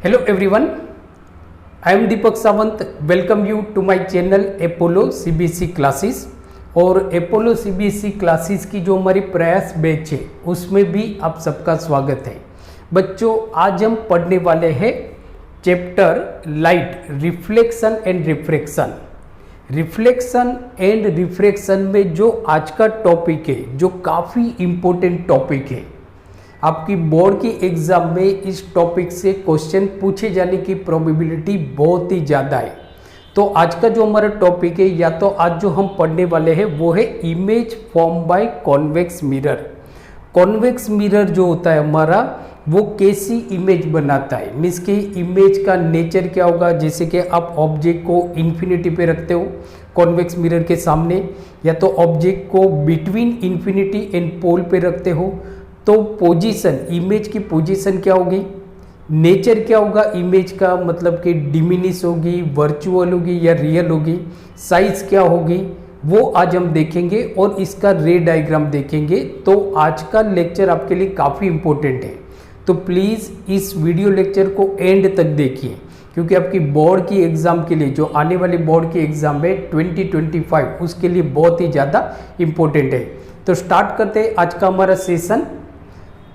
Hello everyone, I am Deepak Sawant. Welcome you to my channel Apollo CBSE classes. और Apollo CBSE classes की जो हमारी प्रयास batch है उसमें भी आप सबका स्वागत है। बच्चों, आज हम पढ़ने वाले हैं chapter light, reflection and refraction. Reflection and refraction में जो आज का टॉपिक है, जो काफ़ी इम्पोर्टेंट टॉपिक है, आपकी बोर्ड की एग्जाम में इस टॉपिक से क्वेश्चन पूछे जाने की प्रोबेबिलिटी बहुत ही ज़्यादा है। तो आज का जो हमारा टॉपिक है, या तो आज जो हम पढ़ने वाले हैं वो है image form by convex mirror. Convex mirror जो होता है हमारा, वो कैसी इमेज बनाता है, मीन्स कि इमेज का नेचर क्या होगा। जैसे कि आप ऑब्जेक्ट को इन्फिनिटी पे रखते हो कॉन्वेक्स मिरर के सामने, या तो ऑब्जेक्ट को बिटवीन इन्फिनिटी एंड पोल पे रखते हो, तो पोजीशन, इमेज की पोजीशन क्या होगी, नेचर क्या होगा इमेज का, मतलब कि डिमिनिश होगी, वर्चुअल होगी या रियल होगी, साइज क्या होगी, वो आज हम देखेंगे और इसका रे डायग्राम देखेंगे। तो आज का लेक्चर आपके लिए काफ़ी इम्पोर्टेंट है, तो प्लीज़ इस वीडियो लेक्चर को एंड तक देखिए, क्योंकि आपकी बोर्ड की एग्ज़ाम के लिए, जो आने वाली बोर्ड की एग्ज़ाम है 2025, उसके लिए बहुत ही ज़्यादा इम्पोर्टेंट है। तो स्टार्ट करते हैं आज का हमारा सेशन।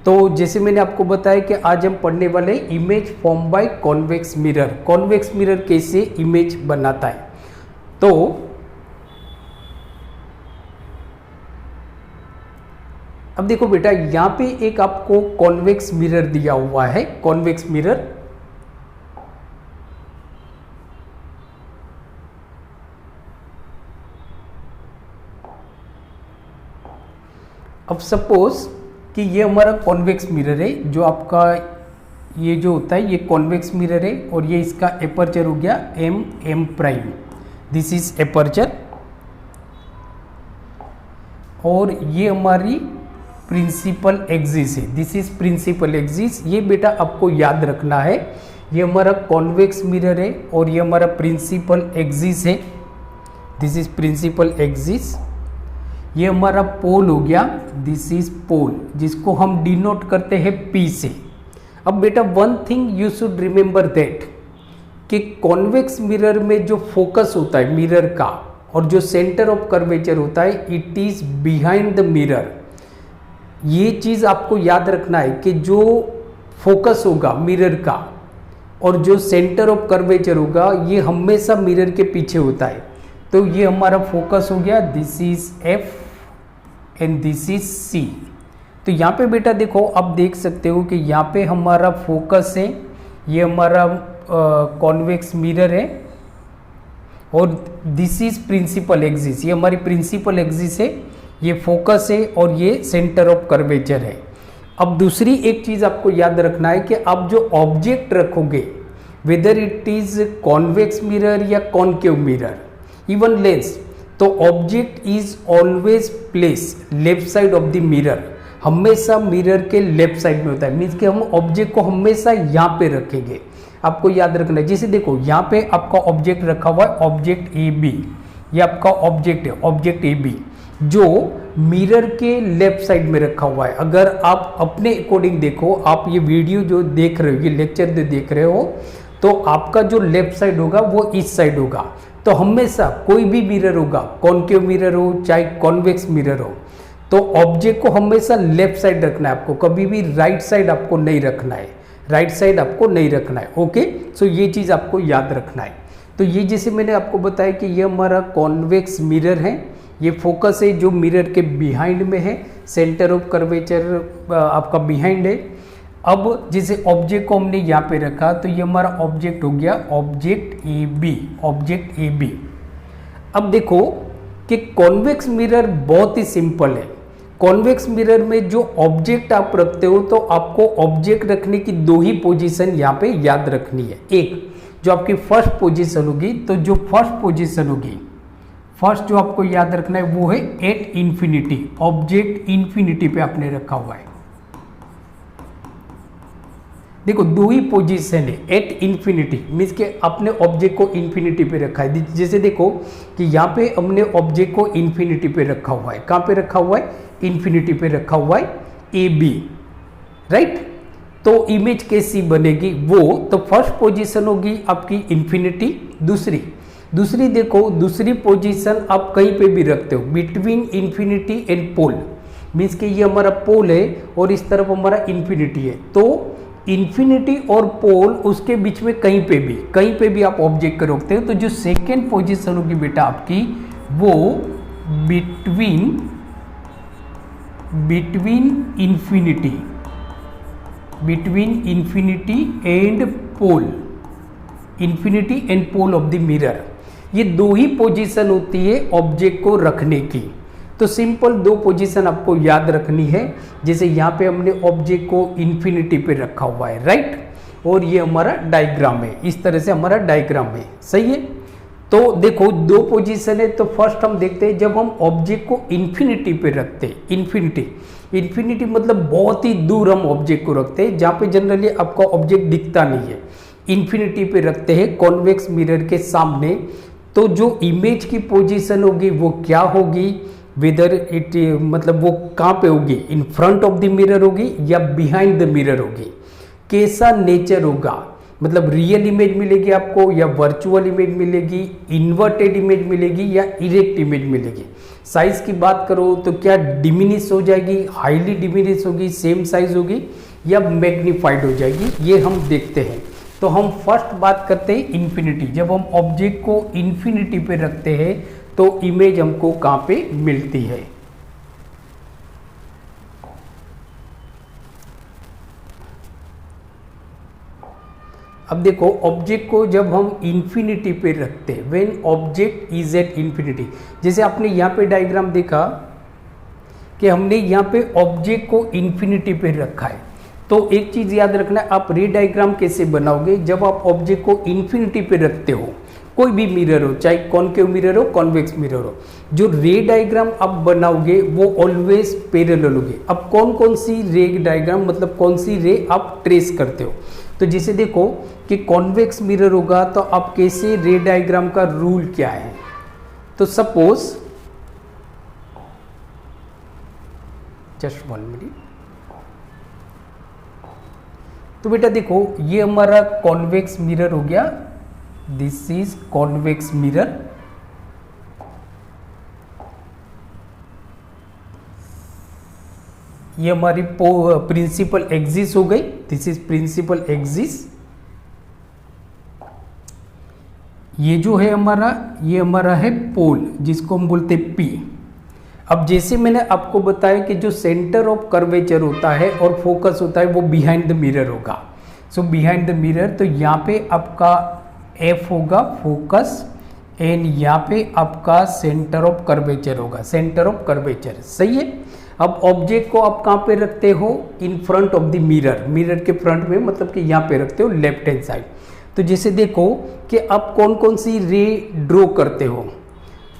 तो जैसे मैंने आपको बताया कि आज हम पढ़ने वाले image form by convex mirror. Convex mirror कैसे इमेज बनाता है, तो अब देखो बेटा, यहां पे एक आपको कॉन्वेक्स मिरर दिया हुआ है। कॉन्वेक्स मिरर, अब सपोज कि ये हमारा कॉन्वेक्स मिरर है, जो आपका ये जो होता है ये कॉन्वेक्स मिरर है, और ये इसका एपर्चर हो गया M prime. This is aperture, और ये हमारी प्रिंसिपल एक्सिस है। This is principal axis. ये बेटा आपको याद रखना है, ये हमारा कॉन्वेक्स मिरर है और ये हमारा प्रिंसिपल एक्सिस है। This is principal axis. ये हमारा पोल हो गया, दिस इज पोल, जिसको हम डिनोट करते हैं P से। अब बेटा one thing you should remember that, कि कॉन्वेक्स मिरर में जो फोकस होता है मिरर का और जो सेंटर ऑफ कर्वेचर होता है, it is behind the mirror. ये चीज़ आपको याद रखना है कि जो फोकस होगा मिरर का और जो सेंटर ऑफ कर्वेचर होगा, ये हमेशा मिरर के पीछे होता है। तो ये हमारा फोकस हो गया, this is F and this is C। तो यहाँ पे बेटा देखो, आप देख सकते हो कि यहाँ पे हमारा फोकस है, ये हमारा कॉन्वेक्स मिरर है, और दिस इज प्रिंसिपल एक्सिस। ये हमारी प्रिंसिपल एक्सिस है, ये फोकस है और ये सेंटर ऑफ कर्वेचर है। अब दूसरी एक चीज़ आपको याद रखना है कि आप जो ऑब्जेक्ट रखोगे, whether it is convex mirror या कॉनकेव मिरर, इवन लेंस, तो object is always place left side of the mirror. हमेशा मिरर के लेफ्ट साइड में होता है, मीन्स कि हम ऑब्जेक्ट को हमेशा यहाँ पे रखेंगे। आपको याद रखना है, जैसे देखो यहाँ पे आपका ऑब्जेक्ट रखा हुआ है, ऑब्जेक्ट AB, ये आपका ऑब्जेक्ट है, ऑब्जेक्ट AB, जो मिरर के लेफ्ट साइड में रखा हुआ है। अगर आप अपने अकॉर्डिंग देखो, आप ये वीडियो जो देख रहे हो, ये लेक्चर जो देख रहे हो, तो आपका जो लेफ्ट साइड होगा वो इस साइड होगा। तो हमेशा कोई भी मिरर होगा, कॉनकेव मिरर हो चाहे कॉन्वेक्स मिरर हो, तो ऑब्जेक्ट को हमेशा लेफ्ट साइड रखना है आपको, कभी भी राइट साइड आपको नहीं रखना है, राइट साइड आपको नहीं रखना है। ओके, सो ये चीज़ आपको याद रखना है। तो ये जैसे मैंने आपको बताया कि ये हमारा कॉन्वेक्स मिरर है, ये फोकस है जो मिरर के बिहाइंड में है, सेंटर ऑफ कर्वेचर आपका बिहाइंड है। अब जैसे ऑब्जेक्ट को हमने यहाँ पे रखा, तो ये हमारा ऑब्जेक्ट हो गया ऑब्जेक्ट AB, ऑब्जेक्ट AB। अब देखो कि कॉन्वेक्स मिरर बहुत ही सिंपल है। कॉन्वेक्स मिरर में जो ऑब्जेक्ट आप रखते हो, तो आपको ऑब्जेक्ट रखने की दो ही पोजीशन यहाँ पे याद रखनी है। एक जो आपकी फर्स्ट पोजीशन होगी, तो जो फर्स्ट पोजीशन होगी, फर्स्ट जो आपको याद रखना है वो है एट इन्फिनिटी। ऑब्जेक्ट इन्फिनिटी पे आपने रखा हुआ है। देखो दो ही पोजीशन है, एट इन्फिनिटी, मीन्स के अपने ऑब्जेक्ट को इन्फिनिटी पे रखा है। जैसे देखो कि यहाँ पे हमने ऑब्जेक्ट को इन्फिनिटी पे रखा हुआ है। कहाँ पे रखा हुआ है? इन्फिनिटी पे रखा हुआ है AB, राइट। तो इमेज कैसी बनेगी वो, तो फर्स्ट पोजीशन होगी आपकी इन्फिनिटी। दूसरी देखो, दूसरी पोजीशन आप कहीं पे भी रखते हो between infinity and pole, means कि ये हमारा पोल है और इस तरफ हमारा इन्फिनिटी है, तो इन्फिनिटी और पोल उसके बीच में कहीं पे भी आप ऑब्जेक्ट को रखते हो। तो जो सेकेंड पोजीशन होगी बेटा आपकी वो between infinity and pole of the mirror. ये दो ही पोजीशन होती है ऑब्जेक्ट को रखने की। तो सिंपल दो पोजीशन आपको याद रखनी है। जैसे यहाँ पे हमने ऑब्जेक्ट को इन्फिनिटी पे रखा हुआ है, राइट, और ये हमारा डायग्राम है, इस तरह से हमारा डायग्राम है, सही है। तो देखो दो पोजीशन है, तो फर्स्ट हम देखते हैं जब हम ऑब्जेक्ट को इन्फिनिटी पे रखते हैं, इन्फिनिटी मतलब बहुत ही दूर हम ऑब्जेक्ट को रखते हैं, जहाँ पे जनरली आपका ऑब्जेक्ट दिखता नहीं है, इन्फिनिटी पे रखते हैं कॉन्वेक्स मिरर के सामने। तो जो इमेज की पोजीशन होगी वो क्या होगी, वेदर इट मतलब वो कहाँ पे होगी, इन फ्रंट ऑफ द मिरर होगी या बिहाइंड द मिरर होगी, कैसा नेचर होगा, मतलब रियल इमेज मिलेगी आपको या वर्चुअल इमेज मिलेगी, इन्वर्टेड इमेज मिलेगी या इरेक्ट इमेज मिलेगी। साइज की बात करो तो क्या डिमिनिश हो जाएगी, हाईली डिमिनिश होगी, सेम साइज होगी या मैग्नीफाइड हो जाएगी, ये हम देखते हैं। तो हम फर्स्ट बात करते हैं इन्फिनिटी। जब हम ऑब्जेक्ट को इन्फिनिटी पे रखते हैं तो इमेज हमको कहाँ पे मिलती है। अब देखो ऑब्जेक्ट को जब हम इन्फिनिटी पे रखते हैं, when object is at infinity, जैसे आपने यहाँ पे डायग्राम देखा कि हमने यहाँ पे ऑब्जेक्ट को इन्फिनिटी पे रखा है। तो एक चीज याद रखना है, आप रे डायग्राम कैसे बनाओगे, जब आप ऑब्जेक्ट को इन्फिनिटी पे रखते हो, कोई भी मिरर हो, चाहे कॉनकेव मिरर हो, कॉन्वेक्स मिरर हो, जो रे डायग्राम आप बनाओगे वो ऑलवेज पैरेलल होगी। अब कौन कौन सी रे डायग्राम, मतलब कौन सी रे आप ट्रेस करते हो, तो जैसे देखो कि कॉन्वेक्स मिरर होगा तो आप कैसे रे डायग्राम का रूल क्या है। तो सपोज जस्ट 1 मिनट, तो बेटा देखो ये हमारा कॉन्वेक्स मिरर हो गया, दिस इज कॉन्वेक्स मिरर। ये हमारी प्रिंसिपल एक्सिस हो गई, दिस इज प्रिंसिपल एक्सिस। ये जो है हमारा, ये हमारा है पोल जिसको हम बोलते हैं पी। अब जैसे मैंने आपको बताया कि जो सेंटर ऑफ कर्वेचर होता है और फोकस होता है वो बिहाइंड द मिरर होगा। सो बिहाइंड द मिरर, तो यहाँ पे आपका एफ होगा फोकस एंड यहाँ पे आपका सेंटर ऑफ कर्वेचर होगा, सेंटर ऑफ कर्वेचर, सही है। अब ऑब्जेक्ट को आप कहाँ पे रखते हो, इन front of the mirror, mirror के फ्रंट में, मतलब कि यहाँ पे रखते हो लेफ्ट हैंड साइड। तो जैसे देखो कि आप कौन कौन सी रे ड्रॉ करते हो,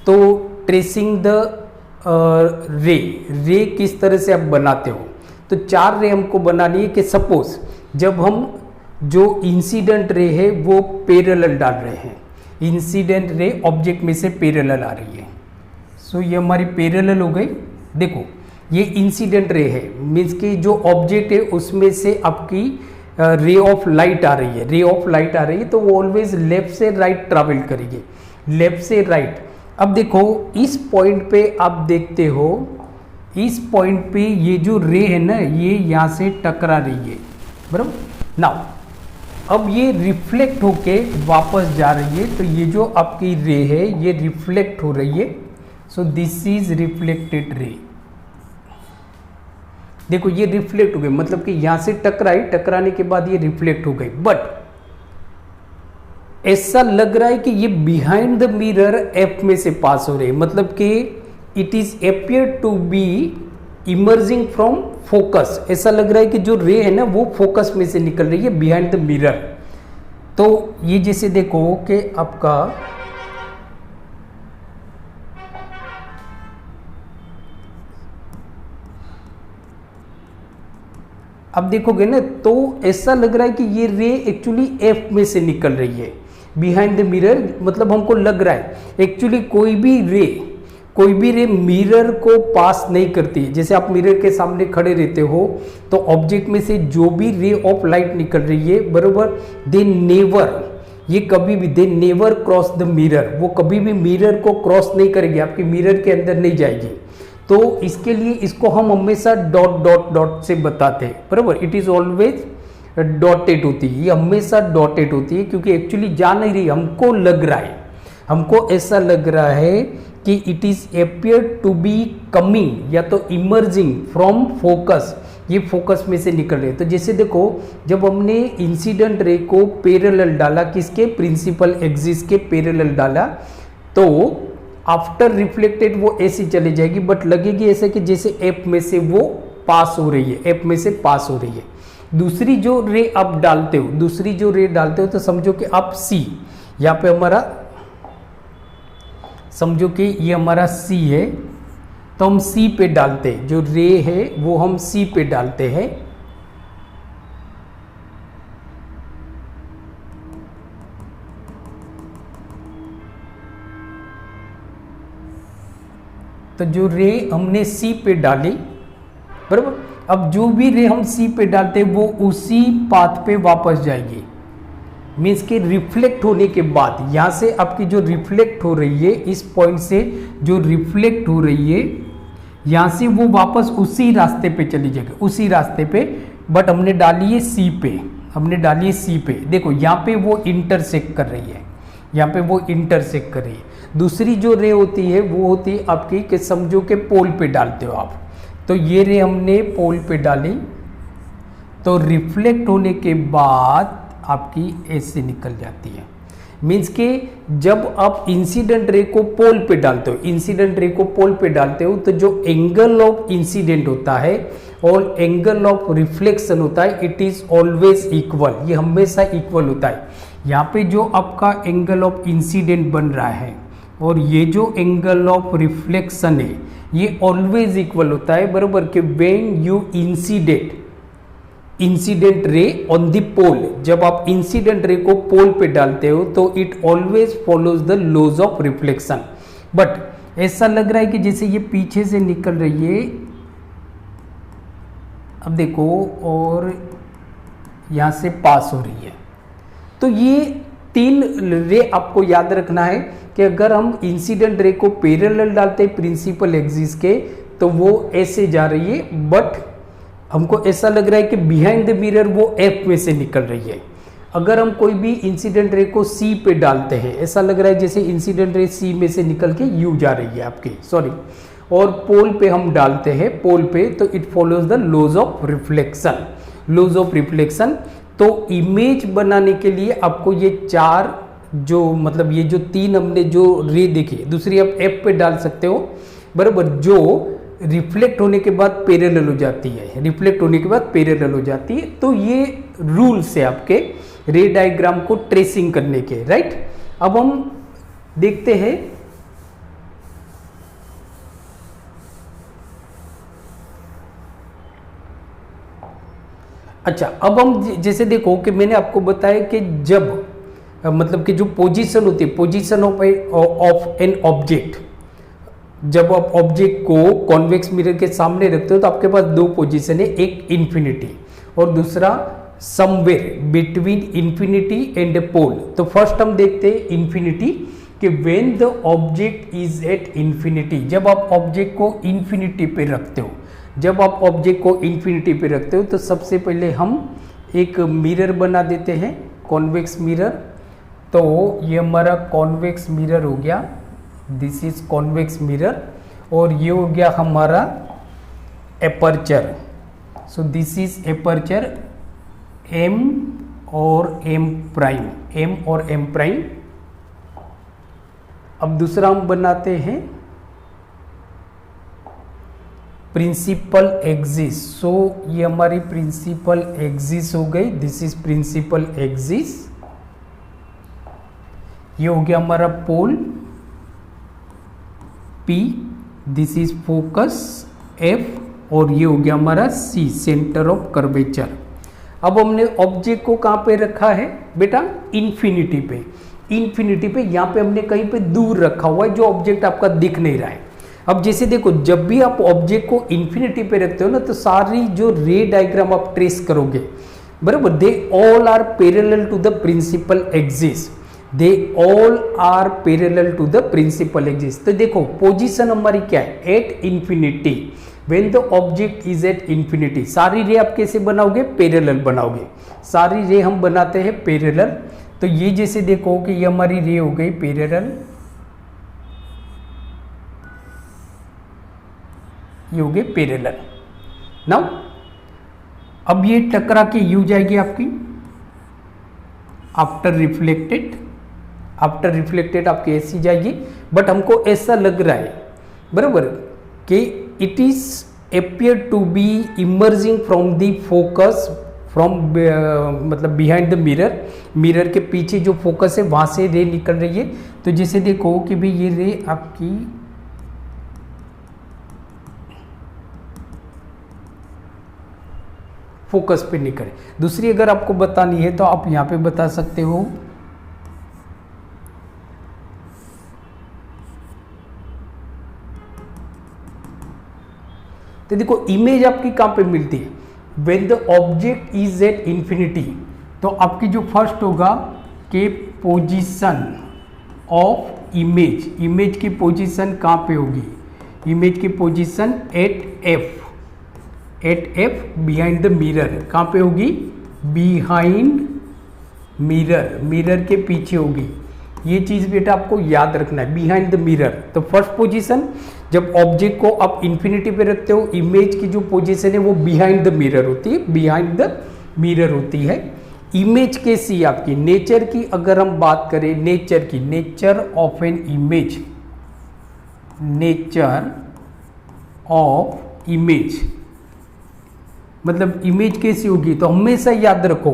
तो ट्रेसिंग द रे किस तरह से आप बनाते हो, तो 4 रे हमको बनानी है। कि सपोज जब हम जो इंसिडेंट रे है वो पैरेलल डाल रहे हैं, इंसिडेंट रे ऑब्जेक्ट में से पैरेलल आ रही है, सो ये हमारी पैरेलल हो गई। देखो ये इंसिडेंट रे है, मीन्स कि जो ऑब्जेक्ट है उसमें से आपकी रे ऑफ लाइट आ रही है, रे ऑफ लाइट आ रही है, तो वो ऑलवेज लेफ्ट से राइट ट्रैवल करेगी, लेफ्ट से राइट। अब देखो इस पॉइंट पे आप देखते हो, इस पॉइंट पे ये जो रे है ना ये यहाँ से टकरा रही है, बराबर। नाउ अब ये रिफ्लेक्ट होके वापस जा रही है, तो ये जो आपकी रे है ये रिफ्लेक्ट हो रही है, सो दिस इज रिफ्लेक्टेड रे। देखो ये रिफ्लेक्ट हो गई, मतलब कि यहां से टकराई, टकराने के बाद ये रिफ्लेक्ट हो गई, बट ऐसा लग रहा है कि ये बिहाइंड द मिरर एफ में से पास हो रही है, मतलब कि it is appear to be emerging from focus. ऐसा लग रहा है कि जो रे है ना वो फोकस में से निकल रही है बिहाइंड द मिरर। तो ये जैसे देखो कि आपका अब देखोगे ना तो ऐसा लग रहा है कि ये रे एक्चुअली एफ में से निकल रही है बिहाइंड द मिरर, मतलब हमको लग रहा है एक्चुअली कोई भी रे कोई भी रे मिरर को पास नहीं करती। जैसे आप मिरर के सामने खड़े रहते हो तो ऑब्जेक्ट में से जो भी रे ऑफ लाइट निकल रही है, बरोबर, दे नेवर, ये कभी भी, they never cross the mirror, वो कभी भी मिरर को क्रॉस नहीं करेगी, आपके मिरर के अंदर नहीं जाएगी। तो इसके लिए इसको हम हमेशा डॉट डॉट डॉट से बताते हैं, बराबर। इट इज ऑलवेज डॉटेड होती है, ये हमेशा डॉटेड होती है, क्योंकि एक्चुअली जा नहीं रही, हमको लग रहा है, हमको ऐसा लग रहा है कि it is appear to be coming या तो इमर्जिंग फ्रॉम फोकस, ये फोकस में से निकल रहे हैं। तो जैसे देखो, जब हमने इंसिडेंट रे को पैरेलल डाला, किसके, प्रिंसिपल एक्सिस के पैरेलल डाला, तो आफ्टर रिफ्लेक्टेड वो ऐसी चली जाएगी, बट लगेगी ऐसे कि जैसे एप में से वो पास हो रही है, एप में से पास हो रही है। दूसरी जो रे आप डालते हो, दूसरी जो रे डालते हो, तो समझो कि आप सी, यहाँ पे हमारा, समझो कि ये हमारा सी है, तो हम सी पे डालते हैं, जो रे है वो हम सी पे डालते हैं। तो जो रे हमने सी पे डाली, बराबर, अब जो भी रे हम सी पे डालते हैं वो उसी पाथ पे वापस जाएगी। मीन्स के रिफ्लेक्ट होने के बाद, यहाँ से आपकी जो रिफ्लेक्ट हो रही है, इस पॉइंट से जो रिफ्लेक्ट हो रही है, यहाँ से वो वापस उसी रास्ते पे चली जाएगी, उसी रास्ते पे, बट हमने डाली है सी पे, हमने डाली है सी पे। देखो यहाँ पे वो इंटरसेक्ट कर रही है, यहाँ पे वो इंटरसेक्ट कर रही है। दूसरी जो रे होती है वो होती है आपकी, कि समझो के पोल पे डालते हो आप, तो ये रे हमने पोल पे डाली, तो रिफ्लेक्ट होने के बाद आपकी ऐसे निकल जाती है। मीन्स के जब आप इंसिडेंट रे को पोल पे डालते हो, इंसिडेंट रे को पोल पे डालते हो, तो जो एंगल ऑफ इंसिडेंट होता है और एंगल ऑफ रिफ्लेक्शन होता है, इट इज ऑलवेज इक्वल, ये हमेशा इक्वल होता है। यहाँ पे जो आपका एंगल ऑफ इंसिडेंट बन रहा है और ये जो एंगल ऑफ रिफ्लेक्शन है, ये ऑलवेज इक्वल होता है, बराबर, कि when you incident ray on the pole, जब आप इंसिडेंट रे को पोल पे डालते हो तो it always follows the laws of reflection. But ऐसा लग रहा है कि जैसे ये पीछे से निकल रही है, अब देखो, और यहां से पास हो रही है। तो ये तीन रे आपको याद रखना है कि अगर हम इंसिडेंट रे को पैरेलल डालते हैं प्रिंसिपल एक्सिस के, तो वो ऐसे जा रही है, बट हमको ऐसा लग रहा है कि बिहाइंड द मिरर वो एफ में से निकल रही है। अगर हम कोई भी इंसिडेंट रे को सी पे डालते हैं, ऐसा लग रहा है जैसे इंसिडेंट रे सी में से निकल के यू जा रही है आपकी, सॉरी, और पोल पे हम डालते हैं, पोल पे, तो it follows the laws of reflection, laws of reflection. तो इमेज बनाने के लिए आपको ये चार, जो मतलब ये जो तीन हमने जो रे देखी, दूसरी आप एफ पे डाल सकते हो, बराबर, जो रिफ्लेक्ट होने के बाद पैरेलल हो जाती है, रिफ्लेक्ट होने के बाद पैरेलल हो जाती है। तो ये रूल्स है आपके रे डायग्राम को ट्रेसिंग करने के, राइट। अब हम देखते हैं, अच्छा, अब हम जैसे देखो कि मैंने आपको बताया कि जब मतलब कि जो पोजीशन होती है, पोजीशन ऑफ एन ऑब्जेक्ट, जब आप ऑब्जेक्ट को कॉन्वेक्स मिरर के सामने रखते हो तो आपके पास दो पोजीशन है, एक इन्फिनिटी और दूसरा समवेयर बिटवीन इन्फिनिटी एंड पोल। तो फर्स्ट हम देखते हैं इन्फिनिटी, कि when the object is at infinity, जब आप ऑब्जेक्ट को इन्फिनिटी पे रखते हो, जब आप ऑब्जेक्ट को इन्फिनिटी पे रखते हो, तो सबसे पहले हम एक मिरर बना देते हैं, कॉन्वेक्स मिरर। तो ये हमारा कॉन्वेक्स मिरर हो गया, दिस इज कॉन्वेक्स मिरर, और ये हो गया हमारा aperture. So this is aperture M और एम प्राइम, एम और एम प्राइम। अब दूसरा हम बनाते हैं प्रिंसिपल एक्सिस। सो ये हमारी प्रिंसिपल एक्सिस हो गई, दिस इज प्रिंसिपल एक्सिस। ये हो गया हमारा पोल P, this is focus F, और ये हो गया हमारा C, सेंटर ऑफ कर्वेचर। अब हमने ऑब्जेक्ट को कहाँ पे रखा है बेटा, इन्फिनिटी पे, इन्फिनिटी पे, यहाँ पे हमने कहीं पे दूर रखा हुआ है, जो ऑब्जेक्ट आपका दिख नहीं रहा है। अब जैसे देखो, जब भी आप ऑब्जेक्ट को इन्फिनिटी पे रखते हो ना, तो सारी जो रे डायग्राम आप ट्रेस करोगे, बराबर, they all are parallel to the principal axis, they all are parallel to the principal axis. तो देखो पोजीशन हमारी क्या है, at infinity, when the object is at infinity. सारी रे आप कैसे बनाओगे, पैरेलल बनाओगे, सारी रे हम बनाते हैं पैरेलल। तो ये जैसे देखो कि ये हमारी रे हो गई पैरेलल, ये हो गए पैरेलल। नाउ अब ये टकरा के यू जाएगी आपकी आफ्टर रिफ्लेक्टेड, आफ्टर रिफ्लेक्टेड आपकी ऐसी जाएगी। बट हमको ऐसा लग रहा है, बराबर, कि it is appear to be emerging from the focus, from मतलब बिहाइंड द मिरर, मिरर के पीछे जो फोकस है वहां से रे निकल रही है। तो जैसे देखो कि भाई ये रे आपकी फोकस पे निकले। दूसरी अगर आपको बतानी है तो आप यहां पे बता सकते हो, तो देखो इमेज आपकी कहां पे मिलती है, when the object is at infinity. तो आपकी जो फर्स्ट होगा कि पोजीशन ऑफ इमेज, इमेज की पोजीशन कहां पे होगी, इमेज की position at F, at F behind the mirror, कहां पे होगी, बिहाइंड मिरर, मिरर के पीछे होगी। ये चीज बेटा आपको याद रखना है, बिहाइंड द मिरर। तो फर्स्ट पोजीशन, जब ऑब्जेक्ट को आप इंफिनिटी पे रखते हो, इमेज की जो पोजीशन है वो बिहाइंड द मिरर होती है, बिहाइंड द मिरर होती है। इमेज कैसी आपकी, नेचर की अगर हम बात करें, नेचर की, nature of an image, nature of image मतलब इमेज कैसी होगी, तो हमेशा याद रखो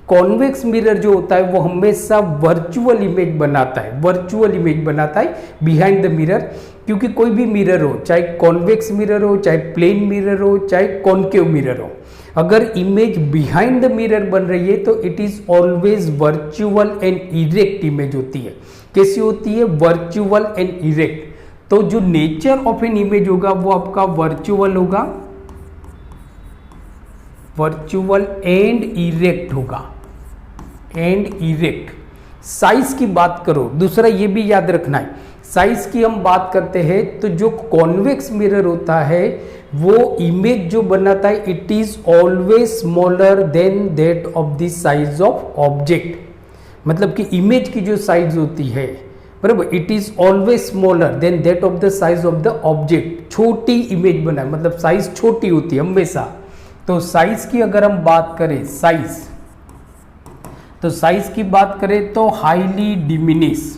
कॉन्वेक्स मिरर जो होता है वो हमेशा वर्चुअल इमेज बनाता है, वर्चुअल इमेज बनाता है बिहाइंड द मिरर। क्योंकि कोई भी मिरर हो, चाहे कॉन्वेक्स मिरर हो, चाहे प्लेन मिरर हो, चाहे कॉन्केव मिरर हो, अगर इमेज बिहाइंड द मिरर बन रही है तो it is always virtual and erect image होती है। कैसी होती है, वर्चुअल एंड इरेक्ट। तो जो नेचर ऑफ एन इमेज होगा वो आपका वर्चुअल होगा, वर्चुअल एंड इरेक्ट होगा, एंड इरेक्ट। साइज की बात करो, दूसरा ये भी याद रखना है, साइज की हम बात करते हैं तो जो कॉन्वेक्स मिरर होता है वो इमेज जो बनाता है it is always smaller than that of the size of object. मतलब कि इमेज की जो साइज होती है, बराबर, it is always smaller than that of the size of the object. छोटी इमेज बना है, मतलब साइज छोटी होती है हमेशा। तो साइज की अगर हम बात करें, साइज, तो साइज की बात करें तो हाईली डिमिनिश,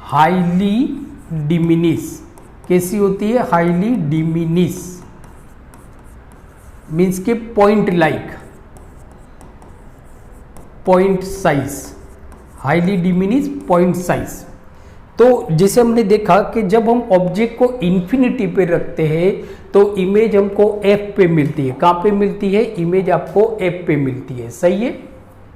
हाईली डिमिनिश कैसी होती है, हाईली डिमिनिश मीन्स के point like, point size, highly diminish point size. तो जैसे हमने देखा कि जब हम ऑब्जेक्ट को इंफिनिटी पे रखते हैं तो इमेज हमको एफ पे मिलती है। कहां पे मिलती है, इमेज आपको एफ पे मिलती है, सही है,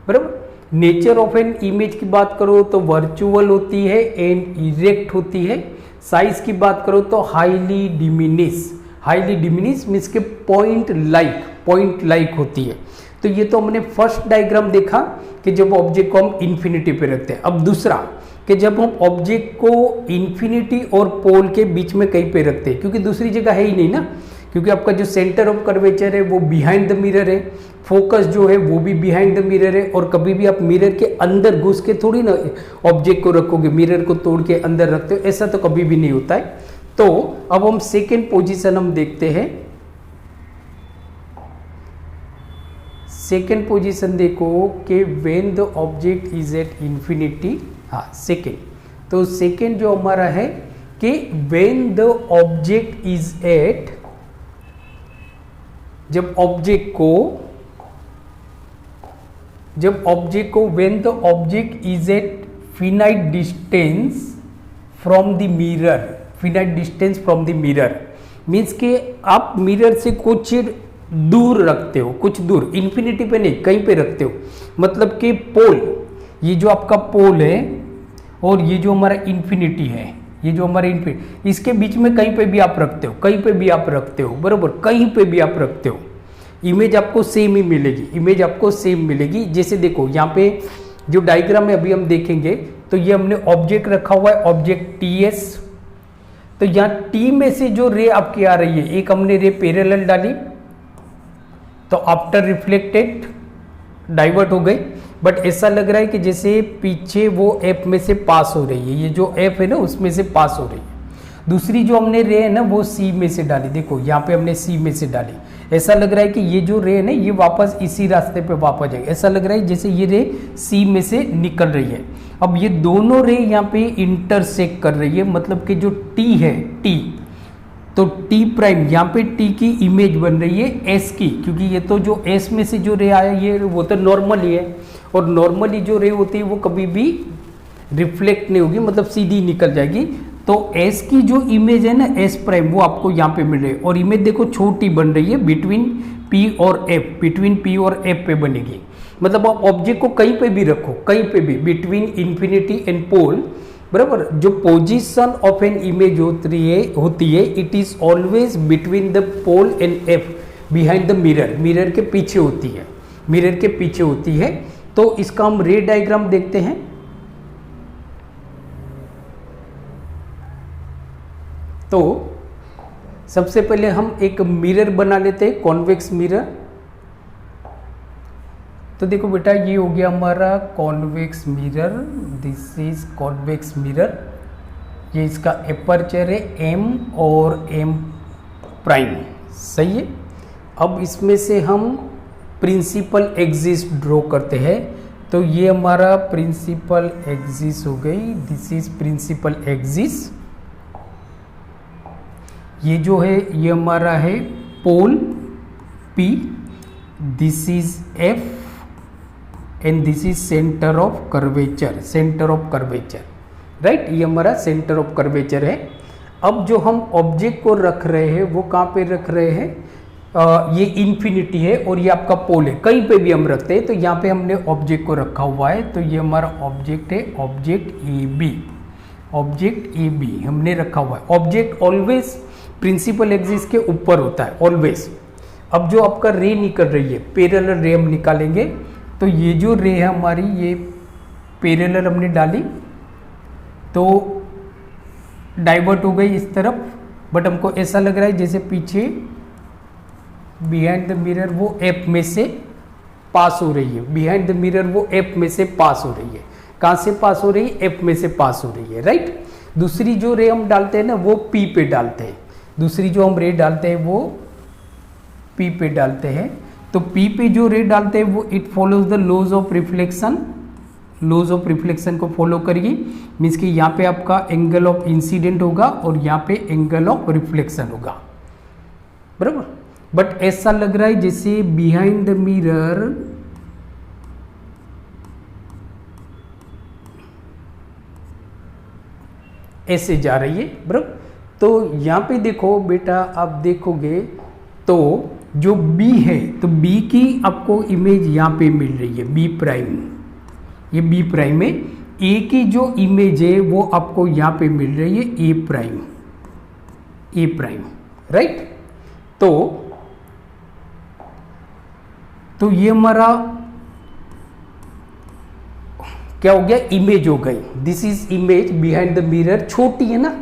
बराबर। नेचर ऑफ एन इमेज की बात करो तो वर्चुअल होती है एंड इरेक्ट होती है। साइज की बात करो तो highly diminish, highly diminish means के पॉइंट लाइक, पॉइंट लाइक होती है। तो ये तो हमने फर्स्ट डायग्राम देखा कि जब ऑब्जेक्ट को हम इंफिनिटी पे रखते हैं। अब दूसरा कि जब हम ऑब्जेक्ट को इंफिनिटी और पोल के बीच में कहीं पे रखते हैं, क्योंकि दूसरी जगह है ही नहीं ना, क्योंकि आपका जो सेंटर ऑफ कर्वेचर है वो बिहाइंड द मिरर है, फोकस जो है वो भी बिहाइंड द मिरर है, और कभी भी आप मिरर के अंदर घुस के थोड़ी ना ऑब्जेक्ट को रखोगे, मिरर को तोड़ के अंदर रखते हो, ऐसा तो कभी भी नहीं होता है। तो अब हम सेकेंड पोजीशन हम देखते हैं। सेकेंड पोजीशन देखो कि when the object is at infinity, हाँ सेकेंड, तो सेकेंड जो हमारा है कि when the object is at, जब ऑब्जेक्ट को when the object is at finite distance from the mirror, finite distance from the mirror means के आप मिरर से कुछ दूर रखते हो, कुछ दूर, इंफिनिटी पे नहीं, कहीं पे रखते हो। मतलब कि पोल, ये जो आपका पोल है और ये जो हमारा इंफिनिटी है, ये जो हमारे इन्फिनिटी, इसके बीच में कहीं पे भी आप रखते हो, कहीं पे भी आप रखते हो, बराबर, कहीं पे भी आप रखते हो, इमेज आपको सेम ही मिलेगी, इमेज आपको सेम मिलेगी। जैसे देखो यहाँ पे जो डायग्राम में अभी हम देखेंगे, तो ये हमने ऑब्जेक्ट रखा हुआ है, ऑब्जेक्ट TS। तो यहाँ T में से जो रे आपकी आ रही है, एक हमने रे पैरेलल डाली, तो आफ्टर रिफ्लेक्टेड डाइवर्ट हो गई, बट ऐसा लग रहा है कि जैसे पीछे वो F में से पास हो रही है, ये जो F है ना उसमें से पास हो रही है। दूसरी जो हमने रे है ना वो C में से डाली, देखो यहाँ पे हमने C में से डाली, ऐसा लग रहा है कि ये जो रे है ना ये वापस इसी रास्ते पे वापस जाएगी, ऐसा लग रहा है जैसे ये रे C में से निकल रही है। अब ये दोनों रे यहाँ पे इंटरसेक्ट कर रही है, मतलब कि जो T है, T, तो T प्राइम यहाँ पे T की इमेज बन रही है S की, क्योंकि ये तो जो S में से जो रे आया ये वो तो नॉर्मली है, और नॉर्मली जो रे होती है वो कभी भी रिफ्लेक्ट नहीं होगी, मतलब सीधी निकल जाएगी। तो S की जो इमेज है ना S प्राइम, वो आपको यहाँ पे मिल रही है, और इमेज देखो छोटी बन रही है बिटवीन P और F, बिटवीन P और F पे बनेगी। मतलब आप ऑब्जेक्ट को कहीं पे भी रखो, कहीं पे भी, बिटवीन इन्फिनिटी एंड पोल, बराबर, जो पोजीशन ऑफ एन इमेज होती है it is always between the pole and F, behind the mirror, mirror के पीछे होती है, मिरर के पीछे होती है। तो इसका हम रे डायग्राम देखते हैं। तो सबसे पहले हम एक मिरर बना लेते हैं, कॉन्वेक्स मिरर। तो देखो बेटा ये हो गया हमारा convex mirror, this is convex mirror, ये इसका एपर्चर है M और M प्राइम, सही है। अब इसमें से हम प्रिंसिपल एक्सिस ड्रॉ करते हैं, तो ये हमारा प्रिंसिपल एक्सिस हो गई, दिस इज प्रिंसिपल एक्सिस। ये जो है ये हमारा है पोल P, this is F and this is centre of curvature, centre of curvature, right, ये हमारा सेंटर ऑफ कर्वेचर है। अब जो हम ऑब्जेक्ट को रख रहे हैं वो कहाँ पे रख रहे हैं, ये इन्फिनिटी है और ये आपका पोल है, कहीं पे भी हम रखते हैं। तो यहाँ पे हमने ऑब्जेक्ट को रखा हुआ है, तो ये हमारा ऑब्जेक्ट है, ऑब्जेक्ट AB, ऑब्जेक्ट AB हमने रखा हुआ है। ऑब्जेक्ट ऑलवेज प्रिंसिपल एक्सिस के ऊपर होता है, ऑलवेज। अब जो आपका रे निकल रही है, पैरेलल रे हम निकालेंगे, तो ये जो रे है हमारी, ये पैरेलल हमने डाली तो डाइवर्ट हो गई इस तरफ, बट हमको ऐसा लग रहा है जैसे पीछे बिहाइंड द मिरर वो F में से पास हो रही है, बिहाइंड द मिरर वो F में से पास हो रही है। कहाँ से पास हो रही है, F में से पास हो रही है, राइट। दूसरी जो रे हम डालते हैं ना वो P पे डालते हैं, दूसरी जो हम रे डालते हैं वो P पे डालते हैं। तो P पे जो रे डालते हैं वो it follows the laws of reflection, laws of reflection को फॉलो करेगी, मीन्स कि यहाँ पे आपका एंगल ऑफ इंसिडेंट होगा और यहाँ पे एंगल ऑफ रिफ्लेक्शन होगा, बराबर। बट ऐसा लग रहा है जैसे बिहाइंड द मिरर ऐसे जा रही है, बराबर। तो यहाँ पे देखो बेटा, आप देखोगे तो जो B है, तो B की आपको इमेज यहाँ पे मिल रही है, B प्राइम, ये B प्राइम है। A की जो इमेज है वो आपको यहाँ पे मिल रही है A prime, A prime, right. तो ये हमारा क्या हो गया, इमेज हो गई, this is image behind the mirror. छोटी है ना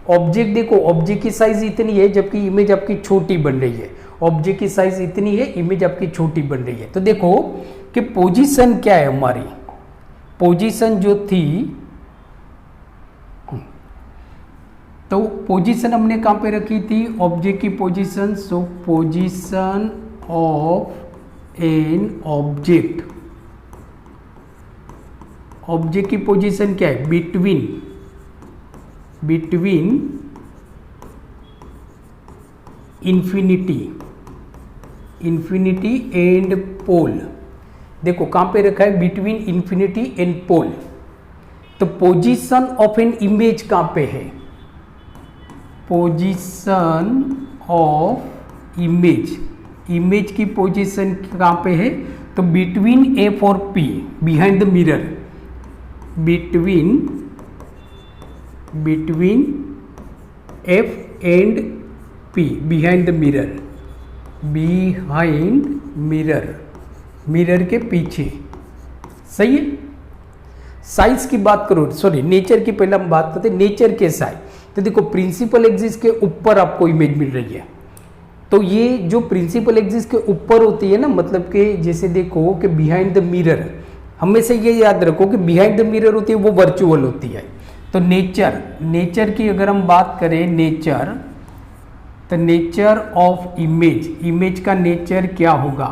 ऑब्जेक्ट, देखो ऑब्जेक्ट की साइज इतनी है जबकि इमेज आपकी छोटी बन रही है, ऑब्जेक्ट की साइज इतनी है, इमेज आपकी छोटी बन रही है। तो देखो कि पोजीशन क्या है हमारी, पोजीशन जो थी, तो पोजीशन हमने कहाँ पे रखी थी, ऑब्जेक्ट की position. So position of an object, object की पोजीशन क्या है, बिटवीन इन्फिनिटी एंड पोल। देखो कहाँ पे रखा है, बिटवीन इन्फिनिटी एंड पोल। तो पोजीशन ऑफ एन इमेज कहाँ पे है, पोजीशन ऑफ इमेज, इमेज की पोजीशन कहाँ पे है, तो बिटवीन F और P, behind the mirror, between between F and P, behind the mirror, behind mirror, mirror के पीछे। सही है। साइज की बात करो, सॉरी नेचर की पहले हम बात करते हैं, नेचर के साइज। तो देखो प्रिंसिपल एक्सिस के ऊपर आपको इमेज मिल रही है, तो ये जो प्रिंसिपल एक्सिस के ऊपर होती है ना, मतलब कि जैसे देखो कि बिहाइंड द मिरर, हमेशा ये याद रखो कि बिहाइंड द मिरर होती है वो वर्चुअल होती है। तो नेचर की अगर हम बात करें, नेचर, तो नेचर ऑफ इमेज का नेचर क्या होगा,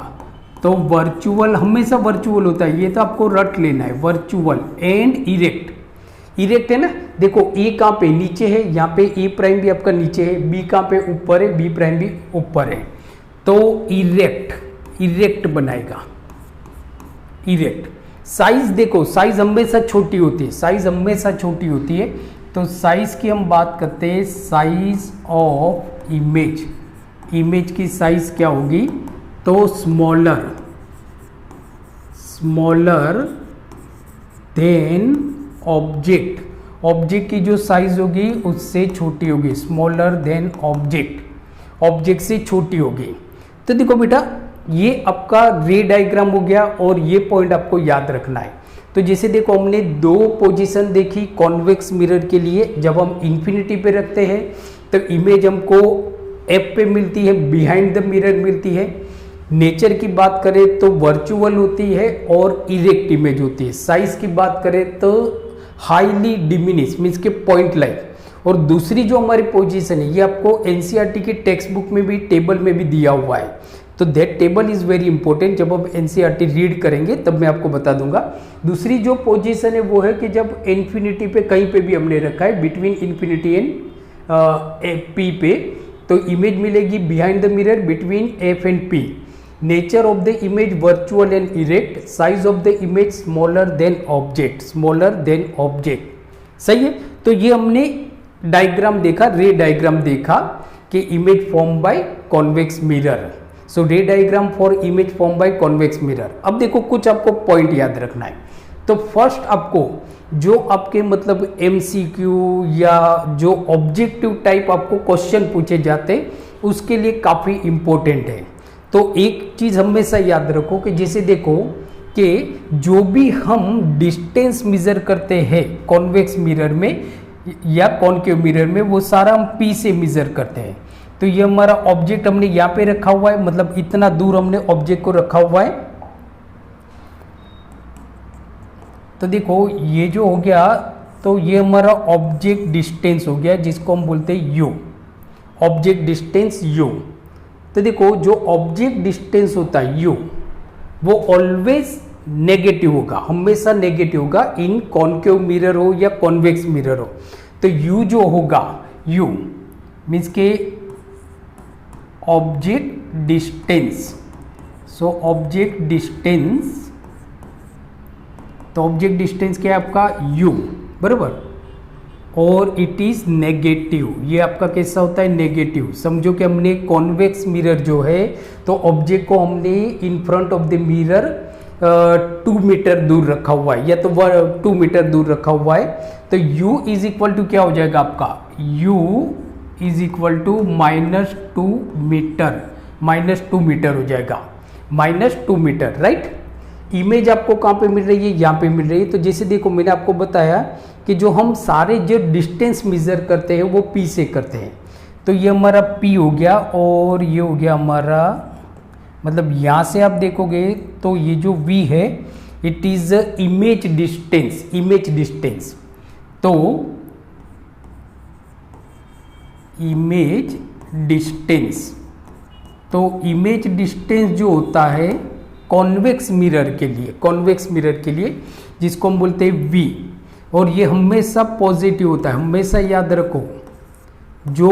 तो वर्चुअल, हमेशा वर्चुअल होता है, ये तो आपको रट लेना है, वर्चुअल एंड इरेक्ट। इरेक्ट है ना, देखो ए कहाँ पे नीचे है, यहाँ पे ए प्राइम भी आपका नीचे है, बी कहाँ पे ऊपर है, बी प्राइम भी ऊपर है, तो इरेक्ट बनाएगा, इरेक्ट। साइज देखो, साइज हमेशा छोटी होती है, साइज हमेशा छोटी होती है, तो साइज की हम बात करते हैं, साइज ऑफ इमेज की साइज क्या होगी, तो स्मॉलर देन ऑब्जेक्ट की जो साइज होगी उससे छोटी होगी, स्मॉलर देन ऑब्जेक्ट से छोटी होगी। तो देखो बेटा ये आपका रे डायग्राम हो गया, और ये पॉइंट आपको याद रखना है। तो जैसे देखो हमने दो पोजीशन देखी कॉन्वेक्स मिरर के लिए, जब हम इन्फिनिटी पे रखते हैं तो इमेज हमको एफ पे मिलती है, बिहाइंड द मिरर मिलती है। नेचर की बात करें तो वर्चुअल होती है और इरेक्ट इमेज होती है। साइज की बात करें तो हाईली डिमिनिश मीन्स के पॉइंट लाइक। और दूसरी जो हमारी पोजीशन है ये आपको एनसीईआरटी की टेक्स्ट बुक में भी, टेबल में भी दिया हुआ है, तो that table is very important. जब हम एनसीईआरटी रीड करेंगे तब मैं आपको बता दूंगा। दूसरी जो पोजीशन है वो है कि जब इन्फिनिटी पे कहीं पे भी हमने रखा है, बिटवीन इन्फिनिटी एंड पी पे, तो इमेज मिलेगी behind the mirror between F and P. Nature of the image virtual and erect, size of the image smaller than object. सही है। तो ये हमने डायग्राम देखा, रे डायग्राम देखा कि image form by convex mirror. सो रे diagram for image form by convex mirror. अब देखो कुछ आपको पॉइंट याद रखना है। तो फर्स्ट आपको जो आपके मतलब एमसीक्यू या जो ऑब्जेक्टिव टाइप आपको क्वेश्चन पूछे जाते उसके लिए काफ़ी इंपॉर्टेंट है। तो एक चीज़ हमेशा याद रखो कि जैसे देखो कि जो भी हम डिस्टेंस मेजर करते हैं कॉन्वेक्स मिरर में या कॉनकेव मिरर में, वो सारा हम पी से मेजर करते हैं। तो ये हमारा ऑब्जेक्ट हमने यहाँ पे रखा हुआ है, मतलब इतना दूर हमने ऑब्जेक्ट को रखा हुआ है। तो देखो ये जो हो गया, तो ये हमारा ऑब्जेक्ट डिस्टेंस हो गया जिसको हम बोलते हैं यू, ऑब्जेक्ट डिस्टेंस यू। तो देखो जो ऑब्जेक्ट डिस्टेंस होता है यू, वो ऑलवेज नेगेटिव होगा, हमेशा नेगेटिव होगा, इन कॉनकेव मिरर हो या कॉन्वेक्स मिरर हो। तो यू जो होगा, यू मीन्स के object distance, so object distance, तो ऑब्जेक्ट डिस्टेंस क्या है आपका यू, बराबर, और इट इज नेगेटिव। ये आपका कैसा होता है, नेगेटिव। समझो कि हमने कॉन्वेक्स मिरर जो है, तो ऑब्जेक्ट को हमने in front of the mirror 2 metre दूर रखा हुआ है, या तो 2 मीटर दूर रखा हुआ है। तो u इज इक्वल टू क्या हो जाएगा आपका, u is equal to -2 metre, -2 metre हो जाएगा, -2 मीटर, राइट। इमेज आपको कहाँ पे मिल रही है, यहाँ पे मिल रही है। तो जैसे देखो मैंने आपको बताया कि जो हम सारे जो डिस्टेंस मेजर करते हैं वो p से करते हैं। तो ये हमारा p हो गया, और ये हो गया हमारा, मतलब यहाँ से आप देखोगे तो ये जो v है it is image distance, image distance. तो इमेज डिस्टेंस, तो इमेज डिस्टेंस जो होता है कॉन्वेक्स मिरर के लिए, कॉन्वेक्स मिरर के लिए जिसको हम बोलते हैं v, और ये हमेशा पॉजिटिव होता है, हमेशा याद रखो। जो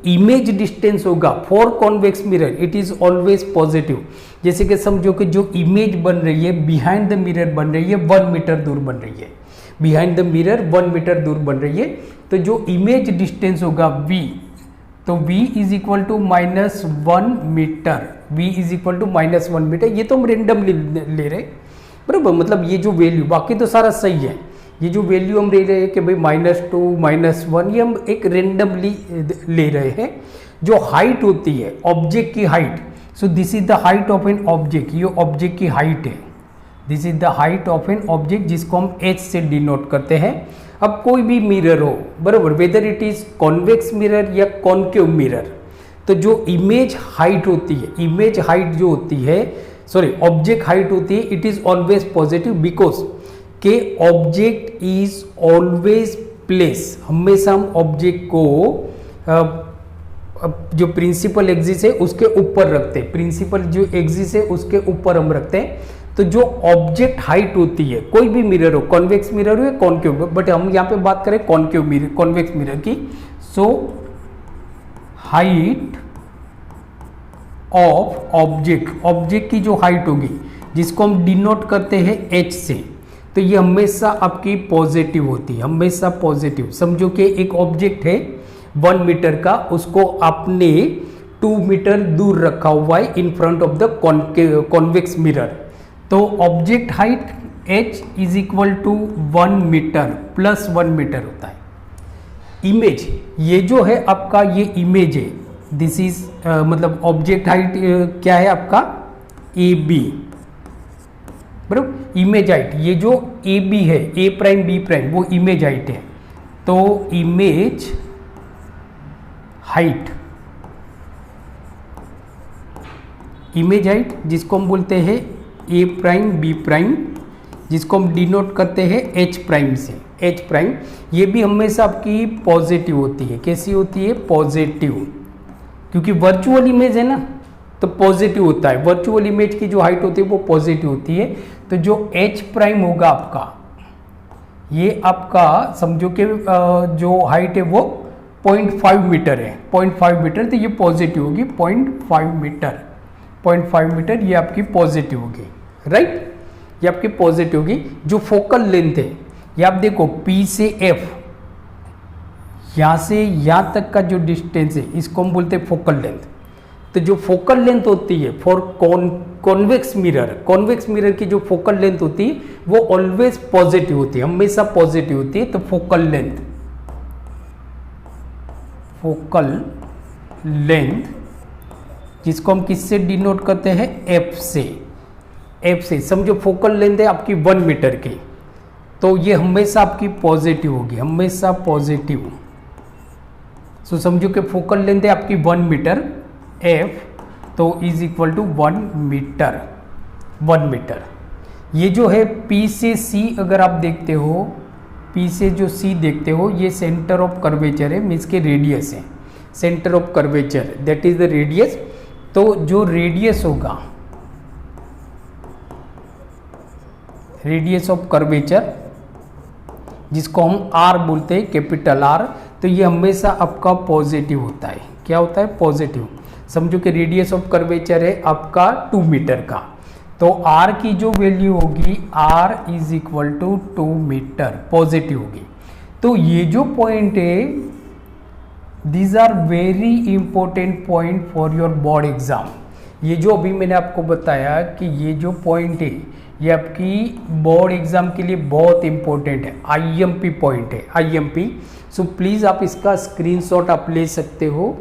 इमेज डिस्टेंस होगा for convex mirror it is always positive. जैसे कि समझो कि जो इमेज बन रही है बिहाइंड द मिरर बन रही है 1 मीटर दूर बन रही है, बिहाइंड द मिरर 1 मीटर दूर बन रही है। तो जो इमेज डिस्टेंस होगा v, तो v is equal to -1 metre, v is equal to -1 metre. ये तो हम रेंडम ले रहे, बराबर, मतलब ये जो वैल्यू, बाकी तो सारा सही है, ये जो वैल्यू हम ले रहे हैं कि भाई -2 -1, ये हम एक रेंडमली ले रहे हैं। जो हाइट होती है ऑब्जेक्ट की height, so this is the height of an object, ये ऑब्जेक्ट की हाइट है, this is the height of an object जिसको हम h से डिनोट करते हैं। अब कोई भी मिरर हो, बराबर, whether it is convex mirror या कॉन्केव मिरर, तो जो इमेज हाइट होती है, इमेज हाइट जो होती है, सॉरी ऑब्जेक्ट हाइट होती है, it is always positive because के ऑब्जेक्ट इज ऑलवेज प्लेस, हमेशा हम ऑब्जेक्ट को जो प्रिंसिपल एक्सिस है उसके ऊपर रखते हैं, प्रिंसिपल जो एक्सिस है उसके ऊपर हम रखते हैं। तो जो ऑब्जेक्ट हाइट होती है, कोई भी मिरर हो, कॉन्वेक्स मिरर हो या कॉन्केव, बट हम यहाँ पे बात करें कॉन्केव मिरर, कॉन्वेक्स मिरर की, so height of object, object की जो हाइट होगी जिसको हम डिनोट करते हैं h से, तो ये हमेशा आपकी पॉजिटिव होती है, हमेशा पॉजिटिव। समझो कि एक ऑब्जेक्ट है 1 मीटर का, उसको आपने 2 मीटर दूर रखा हुआ है in front of the convex mirror, तो object height h is equal to 1 metre plus 1 metre होता है। इमेज, ये जो है आपका ये इमेज है, दिस इज मतलब ऑब्जेक्ट हाइट क्या है आपका AB, बराबर, इमेज हाइट, ये जो AB है, A प्राइम B प्राइम, वो इमेज हाइट है। तो इमेज हाइट, इमेज हाइट जिसको हम बोलते हैं A प्राइम B प्राइम, जिसको हम डिनोट करते हैं H प्राइम से, H प्राइम, ये भी हमेशा आपकी पॉजिटिव होती है। कैसी होती है? पॉजिटिव, क्योंकि वर्चुअल इमेज है ना, तो पॉजिटिव होता है। वर्चुअल इमेज की जो हाइट होती है वो पॉजिटिव होती है। तो जो H प्राइम होगा आपका, ये आपका समझो कि जो हाइट है वो 0.5 मीटर है, 0.5 मीटर, तो ये पॉजिटिव होगी, 0.5 मीटर, 0.5 मीटर ये आपकी पॉजिटिव होगी, राइट, ये आपकी पॉजिटिव होगी। जो फोकल लेंथ है, ये आप देखो P से F, यहाँ से यहाँ तक का जो डिस्टेंस है इसको हम बोलते हैं फोकल लेंथ। तो जो फोकल लेंथ होती है for convex mirror, convex mirror की जो फोकल लेंथ होती है वो ऑलवेज पॉजिटिव होती है, हमेशा पॉजिटिव होती है। तो फोकल लेंथ, फोकल लेंथ जिसको हम किससे डिनोट करते हैं? F से, F से। समझो फोकल लेंथ है आपकी 1 मीटर की, तो ये हमेशा आपकी पॉजिटिव होगी, हमेशा पॉजिटिव। सो समझो कि फोकल लेंथ है आपकी 1 मीटर, F, तो is equal to 1 metre, 1 metre. ये जो है P से C अगर आप देखते हो, P से जो C देखते हो, ये सेंटर ऑफ कर्वेचर है, मीन्स के रेडियस है, centre of curvature, that is the radius. तो जो रेडियस होगा, रेडियस ऑफ कर्वेचर जिसको हम R बोलते हैं, कैपिटल R, तो ये हमेशा आपका पॉजिटिव होता है। क्या होता है? पॉजिटिव। समझो कि रेडियस ऑफ कर्वेचर है आपका 2 मीटर का, तो R की जो वैल्यू होगी, R is equal to 2 metre, positive होगी। तो ये जो पॉइंट है, these are very important point for your board exam. ये जो अभी मैंने आपको बताया कि ये जो पॉइंट है ये आपकी बोर्ड एग्जाम के लिए बहुत इंपॉर्टेंट है, IMP पॉइंट है, IMP। सो प्लीज़ आप इसका स्क्रीनशॉट आप ले सकते हो।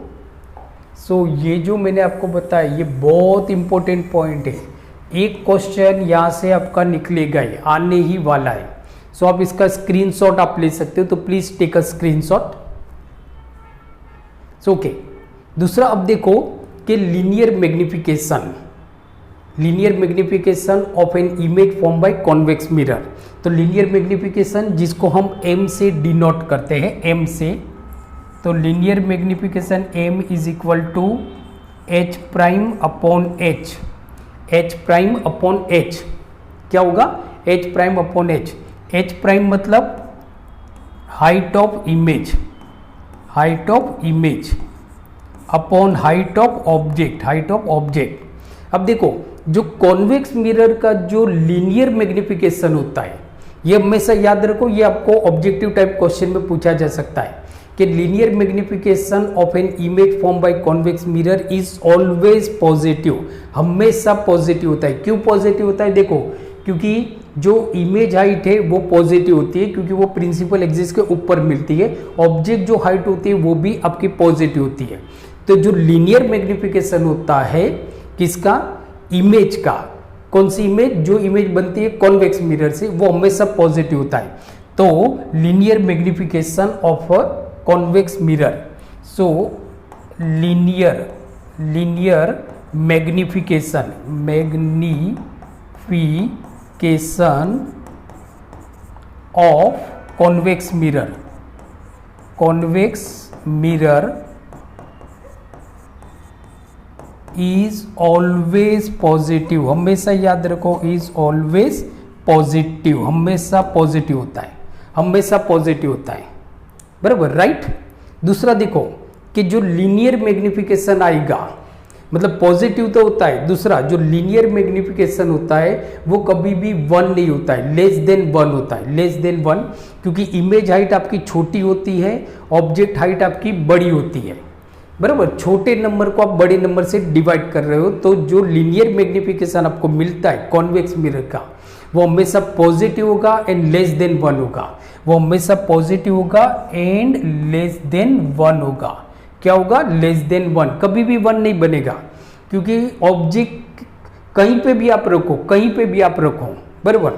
सो ये जो मैंने आपको बताया ये बहुत इंपॉर्टेंट पॉइंट है, एक क्वेश्चन यहाँ से आपका निकलेगा ही, आने ही वाला है। सो आप इसका स्क्रीनशॉट आप ले सकते हो, तो please take a screenshot. So okay, दूसरा अब देखो कि linear magnification, linear magnification of an image form by convex mirror. तो लीनियर मैग्निफिकेशन जिसको हम m से डिनोट करते हैं, m से, तो linear magnification m is equal to h prime upon h, h prime upon h। क्या होगा? h prime upon h, h prime मतलब height of image, height of image upon height of object, height of object. अब देखो जो convex mirror का जो linear magnification होता है, ये हमेशा याद रखो, ये आपको ऑब्जेक्टिव टाइप क्वेश्चन में पूछा जा सकता है कि linear magnification of an image form by convex mirror is always positive, हमेशा पॉजिटिव होता है। क्यों पॉजिटिव होता है? देखो, क्योंकि जो इमेज हाइट है वो पॉजिटिव होती है क्योंकि वो प्रिंसिपल एक्सिस के ऊपर मिलती है। ऑब्जेक्ट जो हाइट होती है वो भी आपकी पॉजिटिव होती है। तो जो लीनियर मैग्निफिकेशन होता है किसका, इमेज का, कौन सी इमेज, जो इमेज बनती है कॉन्वेक्स मिरर से, वो हमेशा पॉजिटिव होता है। तो linear magnification of a convex mirror, so linear magnification of convex mirror is always positive. हमेशा याद रखो, इज ऑलवेज पॉजिटिव, हमेशा पॉजिटिव होता है, हमेशा पॉजिटिव होता है, बराबर, राइट। दूसरा देखो कि जो लीनियर मैग्निफिकेशन आएगा, मतलब पॉजिटिव तो होता है, दूसरा जो लीनियर मैग्निफिकेशन होता है वो कभी भी 1 नहीं होता है, लेस देन 1 होता है, लेस देन 1, क्योंकि इमेज हाइट आपकी छोटी होती है, ऑब्जेक्ट हाइट आपकी बड़ी होती है, बराबर। छोटे नंबर को आप बड़े नंबर से डिवाइड कर रहे हो, तो जो लीनियर मैग्निफिकेशन आपको मिलता है कॉन्वेक्स मिरर का वो हमेशा पॉजिटिव होगा एंड लेस देन 1 होगा, वो हमेशा पॉजिटिव होगा एंड लेस देन 1 होगा। क्या होगा, लेस देन 1, कभी भी 1 नहीं बनेगा, क्योंकि ऑब्जेक्ट कहीं पे भी आप रखो, कहीं पे भी आप रखो, बराबर,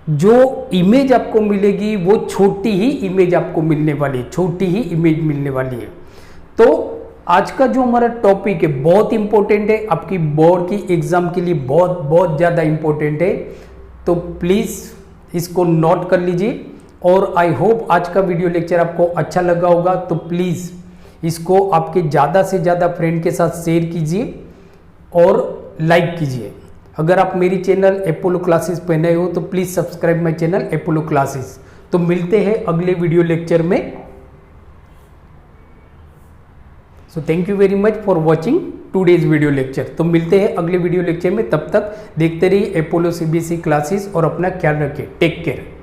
जो इमेज आपको मिलेगी वो छोटी ही इमेज आपको मिलने वाली है, छोटी ही इमेज मिलने वाली है। तो आज का जो हमारा टॉपिक है बहुत इंपॉर्टेंट है, आपकी बोर्ड की एग्जाम के लिए बहुत बहुत ज़्यादा इंपॉर्टेंट है, तो प्लीज़ इसको नोट कर लीजिए। और आई होप आज का वीडियो लेक्चर आपको अच्छा लगा होगा, तो प्लीज़ इसको आपके ज़्यादा से ज़्यादा फ्रेंड के साथ शेयर कीजिए और लाइक कीजिए। अगर आप मेरी चैनल अपोलो क्लासेस पे नए हो तो please subscribe my channel Apollo classes. तो मिलते हैं अगले वीडियो लेक्चर में। So thank you very much for watching today's video lecture. तो मिलते हैं अगले वीडियो लेक्चर में, तब तक देखते रहिए अपोलो CBSE क्लासेस और अपना ख्याल रखिए। Take care.